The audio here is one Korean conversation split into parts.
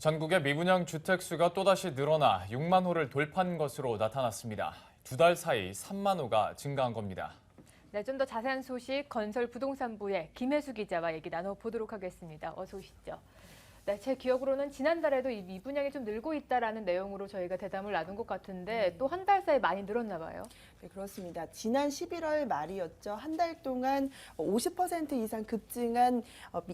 전국의 미분양 주택 수가 또다시 늘어나 6만 호를 돌파한 것으로 나타났습니다. 2달 사이 3만 호가 증가한 겁니다. 네, 좀 더 자세한 소식 건설부동산부의 김혜수 기자와 얘기 나눠보도록 하겠습니다. 어서 오시죠. 네, 제 기억으로는 지난달에도 이 미분양이 좀 늘고 있다라는 내용으로 저희가 대담을 나눈 것 같은데 또 한 달 사이 많이 늘었나 봐요. 네, 그렇습니다. 지난 11월 말이었죠. 한 달 동안 50% 이상 급증한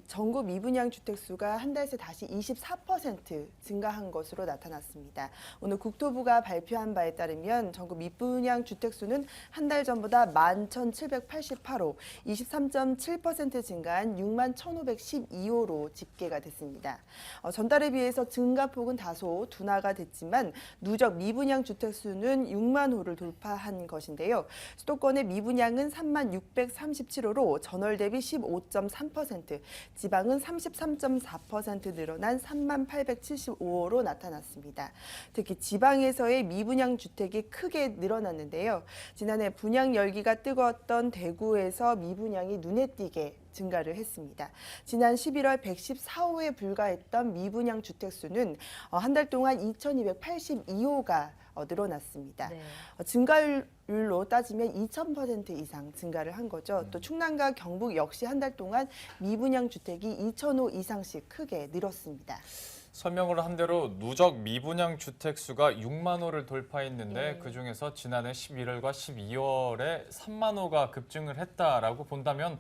전국 미분양 주택 수가 한 달 새 다시 24% 증가한 것으로 나타났습니다. 오늘 국토부가 발표한 바에 따르면 전국 미분양 주택 수는 한 달 전보다 11,788호, 23.7% 증가한 61,512호로 집계가 됐습니다. 전달에 비해서 증가폭은 다소 둔화가 됐지만 누적 미분양 주택 수는 6만 호를 돌파한 것인데요. 수도권의 미분양은 3만 637호로 전월 대비 15.3%, 지방은 33.4% 늘어난 3만 875호로 나타났습니다. 특히 지방에서의 미분양 주택이 크게 늘어났는데요. 지난해 분양 열기가 뜨거웠던 대구에서 미분양이 눈에 띄게 증가를 했습니다. 지난 11월 114호에 불과했던 미분양 주택 수는 한 달 동안 2,282호가 늘어났습니다. 네. 증가율로 따지면 2,000% 이상 증가를 한 거죠. 또 충남과 경북 역시 한 달 동안 미분양 주택이 2,000호 이상씩 크게 늘었습니다. 설명을 한 대로 누적 미분양 주택 수가 6만 호를 돌파했는데 그중에서 지난해 11월과 12월에 3만 호가 급증을 했다라고 본다면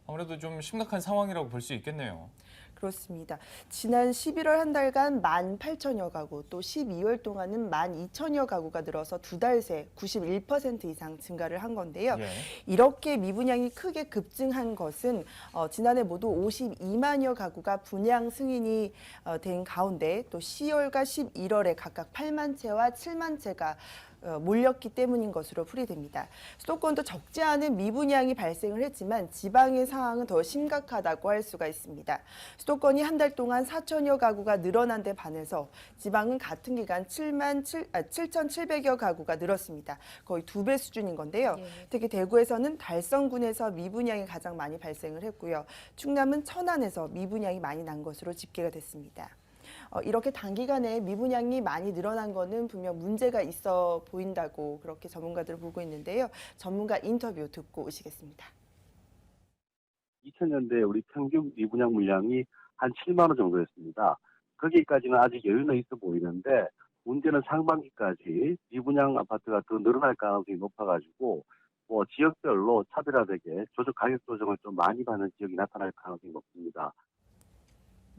아무래도 좀 심각한 상황이라고 볼 수 있겠네요. 그렇습니다. 지난 11월 한 달간 18,000여 가구, 또 12월 동안은 12,000여 가구가 늘어서 두 달 새 91% 이상 증가를 한 건데요. 예. 이렇게 미분양이 크게 급증한 것은 지난해 모두 52만여 가구가 분양 승인이 된 가운데 또 10월과 11월에 각각 8만 채와 7만 채가 몰렸기 때문인 것으로 풀이됩니다. 수도권도 적지 않은 미분양이 발생을 했지만 지방의 상황은 더 심각하다고 할 수가 있습니다. 수도권이 한 달 동안 4천여 가구가 늘어난 데 반해서 지방은 같은 기간 7,700여 가구가 늘었습니다. 거의 2배 수준인 건데요. 특히 대구에서는 달성군에서 미분양이 가장 많이 발생을 했고요. 충남은 천안에서 미분양이 많이 난 것으로 집계가 됐습니다. 이렇게 단기간에 미분양이 많이 늘어난 거는 분명 문제가 있어 보인다고 그렇게 전문가들은 보고 있는데요. 전문가 인터뷰 듣고 오시겠습니다. 2000년대 우리 평균 미분양 물량이 한 7만 호 정도였습니다. 거기까지는 아직 여유는 있어 보이는데 문제는 상반기까지 미분양 아파트가 더 늘어날 가능성이 높아가지고 지역별로 차별화되게 가격 조정을 좀 많이 받는 지역이 나타날 가능성이 높습니다.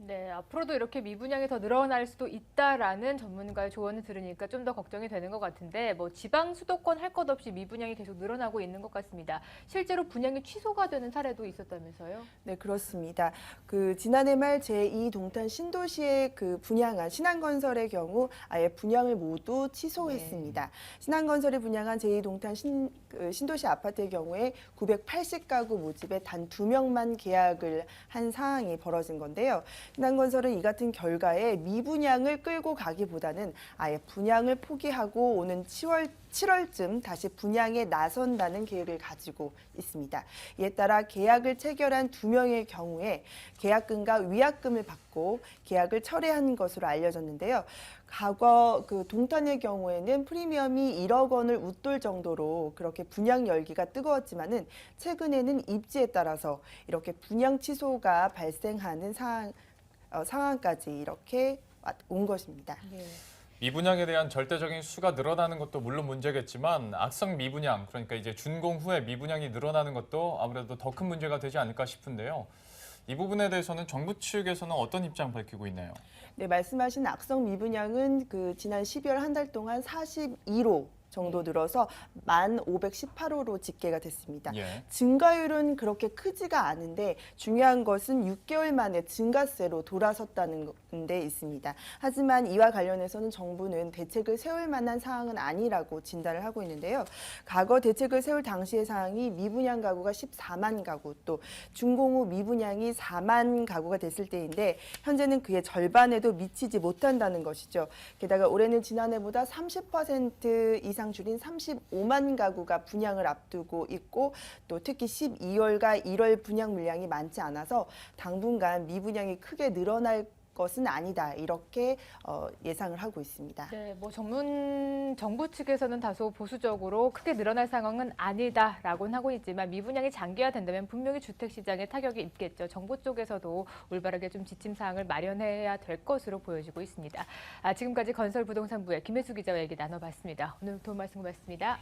네, 앞으로도 이렇게 미분양이 더 늘어날 수도 있다라는 전문가의 조언을 들으니까 좀 더 걱정이 되는 것 같은데 지방 수도권 할 것 없이 미분양이 계속 늘어나고 있는 것 같습니다. 실제로 분양이 취소가 되는 사례도 있었다면서요? 네, 그렇습니다. 지난해 말 제2동탄 신도시에 분양한 신한건설의 경우 아예 분양을 모두 취소했습니다. 네. 신한건설이 분양한 제2동탄 신도시 아파트의 경우에 980가구 모집에 단 2명만 계약을 한 상황이 벌어진 건데요. 신한건설은 이 같은 결과에 미분양을 끌고 가기보다는 아예 분양을 포기하고 오는 7월쯤 다시 분양에 나선다는 계획을 가지고 있습니다. 이에 따라 계약을 체결한 2명의 경우에 계약금과 위약금을 받고 계약을 철회한 것으로 알려졌는데요. 과거 동탄의 경우에는 프리미엄이 1억 원을 웃돌 정도로 그렇게 분양 열기가 뜨거웠지만은 최근에는 입지에 따라서 이렇게 분양 취소가 발생하는 상황까지 이렇게 온 것입니다. 네. 미분양에 대한 절대적인 수가 늘어나는 것도 물론 문제겠지만 악성 미분양, 그러니까 이제 준공 후에 미분양이 늘어나는 것도 아무래도 더 큰 문제가 되지 않을까 싶은데요. 이 부분에 대해서는 정부 측에서는 어떤 입장 밝히고 있나요? 네, 말씀하신 악성 미분양은 지난 12월 한 달 동안 42호 정도 늘어서 1,518호로 집계가 됐습니다. 예. 증가율은 그렇게 크지가 않은데 중요한 것은 6개월 만에 증가세로 돌아섰다는 데 있습니다. 하지만 이와 관련해서는 정부는 대책을 세울 만한 사항은 아니라고 진단을 하고 있는데요. 과거 대책을 세울 당시의 사항이 미분양 가구가 14만 가구, 또 준공 후 미분양이 4만 가구가 됐을 때인데 현재는 그의 절반에도 미치지 못한다는 것이죠. 게다가 올해는 지난해보다 30% 이상 줄인 35만 가구가 분양을 앞두고 있고 또 특히 12월과 1월 분양 물량이 많지 않아서 당분간 미분양이 크게 늘어날 것은 아니다. 이렇게 예상을 하고 있습니다. 네, 뭐 정부 측에서는 다소 보수적으로 크게 늘어날 상황은 아니다라고는 하고 있지만 미분양이 장기화된다면 분명히 주택 시장에 타격이 있겠죠. 정부 쪽에서도 올바르게 좀 지침 사항을 마련해야 될 것으로 보여지고 있습니다. 지금까지 건설부동산부의 김혜수 기자와 얘기 나눠봤습니다. 오늘 도움 말씀 고맙습니다.